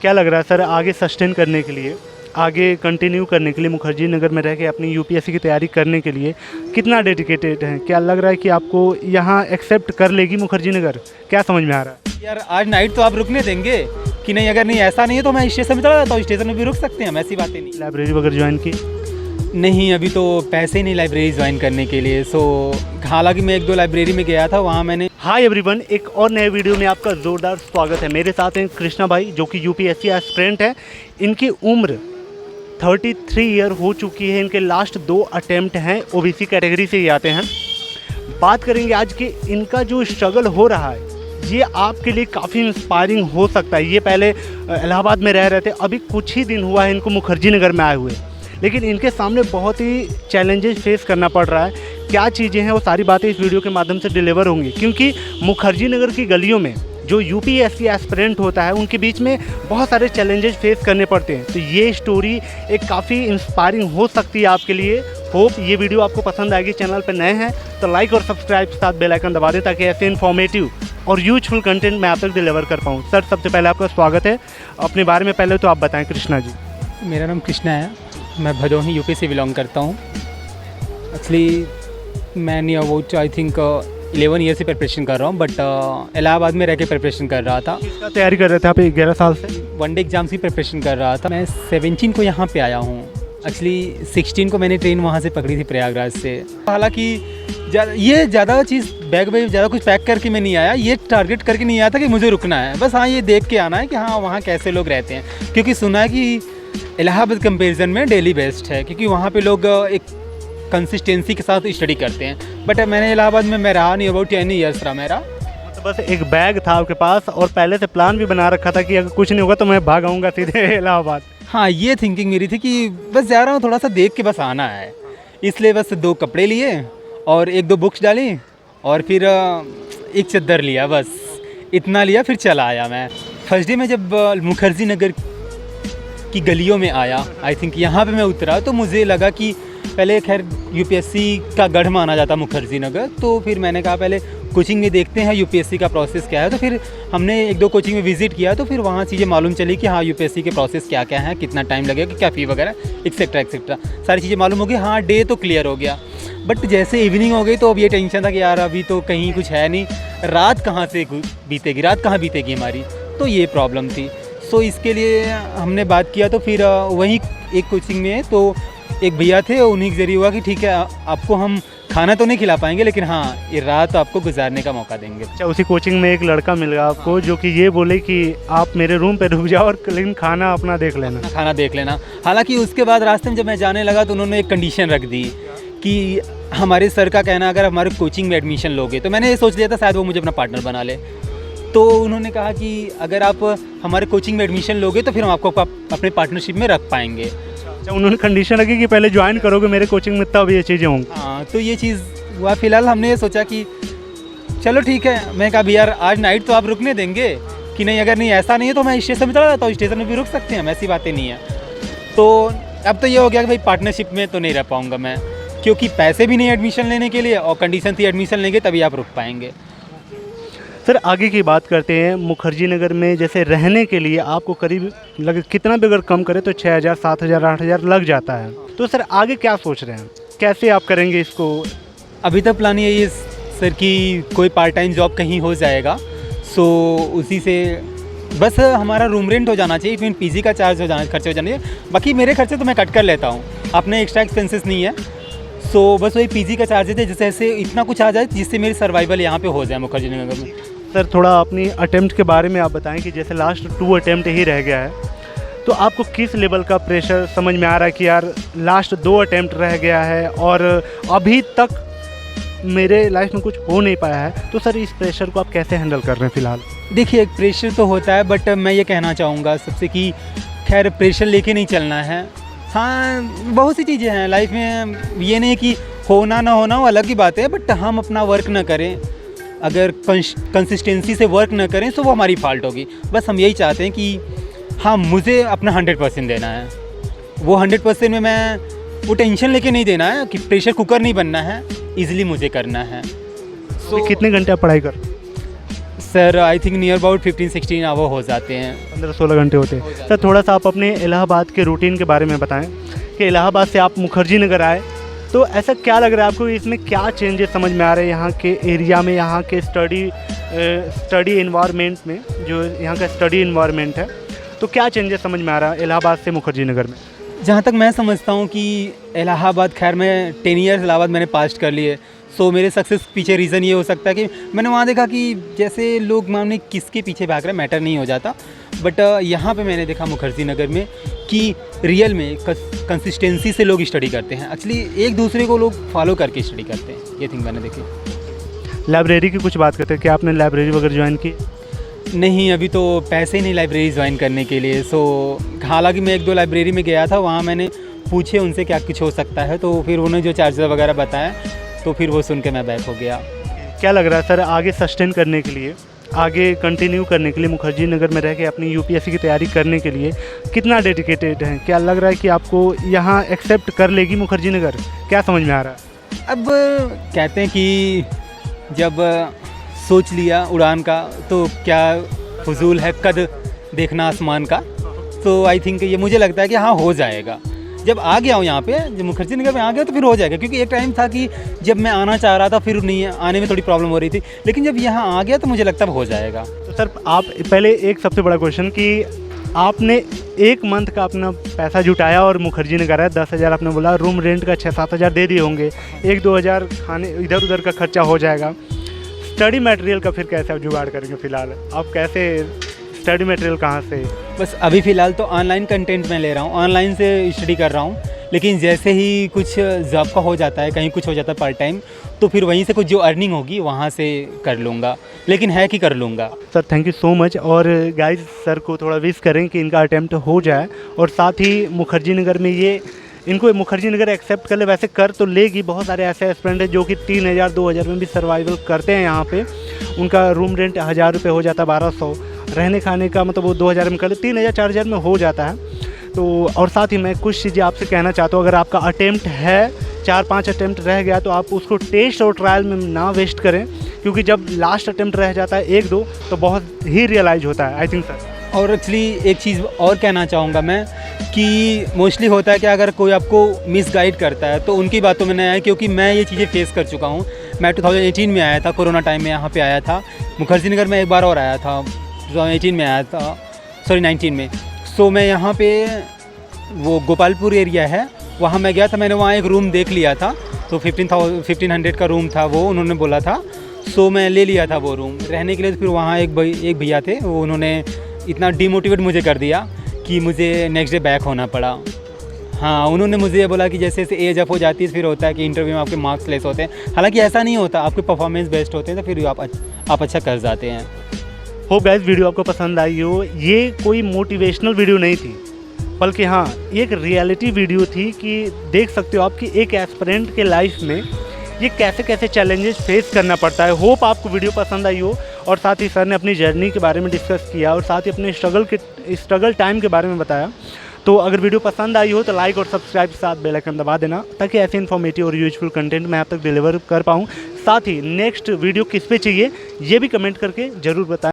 क्या लग रहा है सर आगे सस्टेन करने के लिए, आगे कंटिन्यू करने के लिए, मुखर्जी नगर में रह के अपनी यूपीएससी की तैयारी करने के लिए कितना डेडिकेटेड हैं? क्या लग रहा है कि आपको यहाँ एक्सेप्ट कर लेगी मुखर्जी नगर? क्या समझ में आ रहा है? यार आज नाइट तो आप रुकने देंगे कि नहीं? अगर नहीं ऐसा नहीं है तो मैं स्टेशन में चला जाता हूँ, स्टेशन में भी रुक सकते हैं हम, ऐसी बातें नहीं। लाइब्रेरी वगैरह ज्वाइन की? नहीं, अभी तो पैसे ही नहीं लाइब्रेरी ज्वाइन करने के लिए। सो हालांकि मैं 1-2 लाइब्रेरी में गया था, वहाँ मैंने। हाय एवरीवन, एक और नए वीडियो में आपका ज़ोरदार स्वागत है। मेरे साथ हैं कृष्णा भाई जो कि यूपीएससी एस्पिरेंट है। इनकी उम्र 33 ईयर हो चुकी है। इनके लास्ट 2 अटेम्प्ट हैं, ओबीसी कैटेगरी से ही आते हैं। बात करेंगे आज कि इनका जो स्ट्रगल हो रहा है ये आपके लिए काफ़ी इंस्पायरिंग हो सकता है। ये पहले इलाहाबाद में रह रहे थे, अभी कुछ ही दिन हुआ है इनको मुखर्जी नगर में आए हुए, लेकिन इनके सामने बहुत ही चैलेंजेस फेस करना पड़ रहा है। क्या चीज़ें हैं वो सारी बातें इस वीडियो के माध्यम से डिलीवर होंगी, क्योंकि मुखर्जी नगर की गलियों में जो यूपीएससी एस्पिरेंट होता है उनके बीच में बहुत सारे चैलेंजेस फेस करने पड़ते हैं। तो ये स्टोरी एक काफ़ी इंस्पायरिंग हो सकती है आपके लिए। होप ये वीडियो आपको पसंद आएगी। चैनल पर नए हैं तो लाइक और सब्सक्राइब के साथ बेल आइकन दबा दें ताकि ऐसे इन्फॉर्मेटिव और यूजफुल कंटेंट मैं आप तक डिलीवर कर पाऊँ। सर सबसे पहले आपका स्वागत है। अपने बारे में पहले तो आप बताएं कृष्णा जी। मेरा नाम कृष्णा है, मैं भदोही यूपी से बिलोंग करता हूँ। एक्चुअली मैं near about I think 11 year से प्रिपरेशन कर रहा हूँ, बट इलाहाबाद में रह के प्रिपरेशन कर रहा था। किसका तैयारी कर रहे थे आप 11 साल से? वनडे एग्जाम्स की प्रिपरेशन कर रहा था। मैं 17 को यहाँ पे आया हूँ। एक्चुअली 16 को मैंने ट्रेन वहाँ से पकड़ी थी प्रयागराज से। हालांकि ये ज़्यादा चीज़ बैग में ज़्यादा कुछ पैक करके मैं नहीं आया, ये टारगेट करके नहीं आया था कि मुझे रुकना है। बस हाँ, ये देख के आना है कि हाँ वहाँ कैसे लोग रहते हैं, क्योंकि सुना है कि इलाहाबाद कंपेरिजन में दिल्ली बेस्ट है, क्योंकि वहाँ पे लोग एक कंसिस्टेंसी के साथ स्टडी करते हैं। बट मैंने इलाहाबाद में मैं रहा नहीं, अबाउट 10 ईयर्स रहा मेरा। तो बस एक बैग था आपके पास और पहले से प्लान भी बना रखा था कि अगर कुछ नहीं होगा तो मैं भाग आऊँगा सीधे इलाहाबाद। हाँ, ये थिंकिंग मेरी थी कि बस जा रहा हूँ, थोड़ा सा देख के बस आना है। इसलिए बस 2 कपड़े लिए और 1-2 बुक्स डाली और फिर एक चद्दर लिया, बस इतना लिया, फिर चला आया मैं। फर्स्ट डे में जब मुखर्जी नगर की गलियों में आया, आई थिंक यहाँ पे मैं उतरा, तो मुझे लगा कि पहले खैर यूपीएससी का गढ़ माना जाता मुखर्जी नगर, तो फिर मैंने कहा पहले कोचिंग में देखते हैं यूपीएससी का प्रोसेस क्या है। तो फिर हमने 1-2 कोचिंग में विजिट किया, तो फिर वहाँ चीज़ें मालूम चली कि हाँ यूपीएससी के प्रोसेस क्या क्या है, कितना टाइम लगेगा, क्या फ़ी वगैरह एक्सेट्रा एक्सेट्रा सारी चीज़ें मालूम हो गई। हाँ, डे तो क्लियर हो गया, बट जैसे इवनिंग हो गई तो अब ये टेंशन था कि यार अभी तो कहीं कुछ है नहीं, रात कहाँ से बीतेगी, रात कहाँ बीतेगी हमारी, तो ये प्रॉब्लम थी। सो इसके लिए हमने बात किया, तो फिर वहीं एक कोचिंग में तो एक भैया थे, उन्हीं के जरिए हुआ कि ठीक है आपको हम खाना तो नहीं खिला पाएंगे, लेकिन हाँ ये रात आपको गुजारने का मौका देंगे। अच्छा, उसी कोचिंग में एक लड़का मिल गया आपको जो कि ये बोले कि आप मेरे रूम पे रुक जाओ और लेकिन खाना अपना देख लेना। खाना देख लेना। हालांकि उसके बाद रास्ते में जब मैं जाने लगा तो उन्होंने एक कंडीशन रख दी कि हमारे सर का कहना अगर हमारे कोचिंग में एडमिशन लोगे, तो मैंने ये सोच लिया था शायद वो मुझे अपना पार्टनर बना ले। तो उन्होंने कहा कि अगर आप हमारे कोचिंग में एडमिशन लोगे तो फिर हम आपको अपने पार्टनरशिप में रख पाएंगे। अच्छा, उन्होंने कंडीशन रखी कि पहले ज्वाइन करोगे मेरे कोचिंग में तब ये चीज़ें होंगी। हाँ, तो ये चीज़ हुआ। फिलहाल हमने ये सोचा कि चलो ठीक है। मैं कहा यार आज नाइट तो आप रुकने देंगे कि नहीं? अगर नहीं ऐसा नहीं है तो मैं स्टेशन में चला जाता हूँ, स्टेशन में भी रुक सकते हैं, ऐसी बातें नहीं है। तो अब तो ये हो गया कि भाई पार्टनरशिप में तो नहीं रह पाऊँगा मैं, क्योंकि पैसे भी नहीं एडमिशन लेने के लिए, और कंडीशन थी एडमिशन लेंगे तभी आप रुक पाएंगे। सर आगे की बात करते हैं। मुखर्जी नगर में जैसे रहने के लिए आपको करीब कितना भी अगर कम करे तो 6,000, 7,000, 8,000 लग जाता है। तो सर आगे क्या सोच रहे हैं, कैसे आप करेंगे इसको? अभी तक प्लान यही है सर कि कोई पार्ट टाइम जॉब कहीं हो जाएगा, सो उसी से बस हमारा रूम रेंट हो जाना चाहिए, इवन पीजी का चार्ज हो जाना, खर्चे हो जाने चाहिए। बाकी मेरे खर्चे तो मैं कट कर लेता हूँ, अपने एक्स्ट्रा एक्सपेंसेस नहीं है। सो बस वही पीजी का चार्ज है, जैसे ऐसे इतना कुछ आ जाए जिससे मेरी सर्वाइवल यहाँ पे हो जाए मुखर्जी नगर में। सर थोड़ा अपनी अटेम्प्ट के बारे में आप बताएं कि जैसे लास्ट 2 अटेम्प्ट ही रह गया है, तो आपको किस लेवल का प्रेशर समझ में आ रहा है कि यार लास्ट 2 अटेम्प्ट रह गया है और अभी तक मेरे लाइफ में कुछ हो नहीं पाया है, तो सर इस प्रेशर को आप कैसे हैंडल कर रहे हैं फ़िलहाल? देखिए, एक प्रेशर तो होता है, बट मैं ये कहना चाहूँगा सबसे कि खैर प्रेशर लेके नहीं चलना है। हाँ, बहुत सी चीज़ें हैं लाइफ में, ये नहीं कि होना ना होना वो अलग ही बात है, बट हम अपना वर्क ना करें, अगर कंसिस्टेंसी से वर्क ना करें तो वो हमारी फॉल्ट होगी। बस हम यही चाहते हैं कि हाँ मुझे अपना 100% देना है, वो 100% में मैं वो टेंशन लेके नहीं देना है कि प्रेशर कुकर नहीं बनना है, ईज़िली मुझे करना है। तो कितने घंटे आप पढ़ाई कर? Sir I think near about 15-16 hour हो जाते हैं। 15-16 घंटे होते हैं। सर थोड़ा सा आप अपने इलाहाबाद के रूटीन के बारे में बताएं कि इलाहाबाद से आप मुखर्जी नगर आए, तो ऐसा क्या लग रहा है आपको, इसमें क्या चेंजेस समझ में आ रहे हैं यहाँ के एरिया में, यहाँ के स्टडी इन्वायरमेंट में, जो यहाँ का स्टडी इन्वायरमेंट है, तो क्या चेंजेस समझ में आ रहा है इलाहाबाद से मुखर्जी नगर में? जहाँ तक मैं समझता हूँ कि इलाहाबाद, खैर मैं 10 ईयर्स इलाहाबाद मैंने पास्ट कर लिए, सो मेरे सक्सेस पीछे रीज़न ये हो सकता है कि मैंने वहाँ देखा कि जैसे लोग मामले किसके पीछे भाग रहे हैं मैटर नहीं हो जाता, बट यहाँ पे मैंने देखा मुखर्जी नगर में कि रियल में कंसिस्टेंसी से लोग स्टडी करते हैं, एक्चुअली एक दूसरे को लोग फॉलो करके स्टडी करते हैं, ये थिंग मैंने देखी। लाइब्रेरी की कुछ बात करते हैं, क्या आपने लाइब्रेरी वगैरह ज्वाइन की? नहीं, अभी तो पैसे ही नहीं लाइब्रेरी ज्वाइन करने के लिए, सो हालांकि मैं 1-2 लाइब्रेरी में गया था, वहाँ मैंने पूछे उनसे क्या कुछ हो सकता है, तो फिर उन्होंने जो चार्जेस वगैरह बताया तो फिर वो सुन के मैं बैक हो गया। क्या लग रहा है सर आगे सस्टेन करने के लिए, आगे कंटिन्यू करने के लिए, मुखर्जी नगर में रह के अपनी यूपीएससी की तैयारी करने के लिए कितना डेडिकेटेड हैं? क्या लग रहा है कि आपको यहाँ एक्सेप्ट कर लेगी मुखर्जी नगर? क्या समझ में आ रहा है? अब कहते हैं कि जब सोच लिया उड़ान का तो क्या फजूल है कद देखना आसमान का, तो आई थिंक ये मुझे लगता है कि हाँ हो जाएगा। जब आ गया हूँ यहाँ पे, जब मुखर्जी नगर में आ गया तो फिर हो जाएगा, क्योंकि एक टाइम था कि जब मैं आना चाह रहा था फिर नहीं आने में थोड़ी प्रॉब्लम हो रही थी, लेकिन जब यहाँ आ गया तो मुझे लगता है हो जाएगा। तो सर आप पहले एक सबसे बड़ा क्वेश्चन कि आपने 1 मंथ का अपना पैसा जुटाया और मुखर्जी नगर आया, 10,000 आपने बोला, रूम रेंट का 6-7 हज़ार दे दिए होंगे, 1-2 हज़ार खाने इधर उधर का खर्चा हो जाएगा। स्टडी मटेरियल का फिर कैसे आप जुगाड़ करेंगे? फ़िलहाल आप कैसे स्टडी मटेरियल कहाँ से? बस अभी फ़िलहाल तो ऑनलाइन कंटेंट मैं ले रहा हूँ, ऑनलाइन से स्टडी कर रहा हूँ, लेकिन जैसे ही कुछ जॉब का हो जाता है, कहीं कुछ हो जाता है पार्ट टाइम, तो फिर वहीं से कुछ जो अर्निंग होगी वहाँ से कर लूँगा, लेकिन है कि कर लूँगा। Sir thank you so much, और गाइस सर को थोड़ा विश करें कि इनका अटेम्प्ट हो जाए, और साथ ही मुखर्जी नगर में ये इनको मुखर्जी नगर एक्सेप्ट कर ले, वैसे कर तो लेगी, बहुत सारे ऐसे एस्पिरेंट हैं जो कि 3,000-2,000 में भी सर्वाइवल करते हैं यहाँ पे, उनका रूम रेंट 1,000 रुपये हो जाता है, 1,200, रहने खाने का मतलब वो 2,000 में कर ले, 3,000-4,000 में हो जाता है। तो और साथ ही मैं कुछ चीज़ें आपसे कहना चाहता हूँ, अगर आपका अटेम्प्ट है, 4-5 अटेम्प्ट रह गया तो आप उसको टेस्ट और ट्रायल में ना वेस्ट करें, क्योंकि जब लास्ट अटेम्प्ट रह जाता है 1-2 तो बहुत ही रियलाइज़ होता है, आई थिंक सर। और एक्चुअली एक चीज़ और कहना चाहूँगा मैं कि मोस्टली होता है कि अगर कोई आपको मिसगाइड करता है तो उनकी बातों में नहीं आए, क्योंकि मैं ये चीज़ें फेस कर चुका हूँ। मैं 2018 में आया था, कोरोना टाइम में यहाँ पे आया था, मुखर्जी नगर में एक बार और आया था, 2018 में आया था, सॉरी 19 में। सो मैं यहाँ पे वो गोपालपुर एरिया है, वहाँ मैं गया था, मैंने वहाँ एक रूम देख लिया था, तो 1500 का रूम था वो, उन्होंने बोला था, सो मैं ले लिया था वो रूम रहने के लिए। तो फिर वहाँ एक भैया थे, वो उन्होंने इतना डिमोटिवेट मुझे कर दिया कि मुझे नेक्स्ट डे बैक होना पड़ा। हाँ, उन्होंने मुझे ये बोला कि जैसे जैसे एज अप हो जाती है फिर होता है कि इंटरव्यू में आपके मार्क्स लेस होते हैं, हालांकि ऐसा नहीं होता, आपके परफॉर्मेंस बेस्ट होते हैं तो फिर आप अच्छा कर जाते हैं। होप गाइस वीडियो आपको पसंद आई हो। ये कोई मोटिवेशनल वीडियो नहीं थी, बल्कि हाँ एक रियलिटी वीडियो थी कि देख सकते हो आप कि एक एस्पिरेंट के लाइफ में ये कैसे कैसे चैलेंजेस फेस करना पड़ता है। होप आपको वीडियो पसंद आई हो, और साथ ही सर ने अपनी जर्नी के बारे में डिस्कस किया, और साथ ही अपने स्ट्रगल टाइम के बारे में बताया। तो अगर वीडियो पसंद आई हो तो लाइक और सब्सक्राइब के साथ बेल आइकन दबा देना, ताकि ऐसे इन्फॉर्मेटिव और यूजफुल कंटेंट मैं आप तक डिलीवर कर पाऊँ। साथ ही नेक्स्ट वीडियो किस पे चाहिए ये भी कमेंट करके ज़रूर बताएं।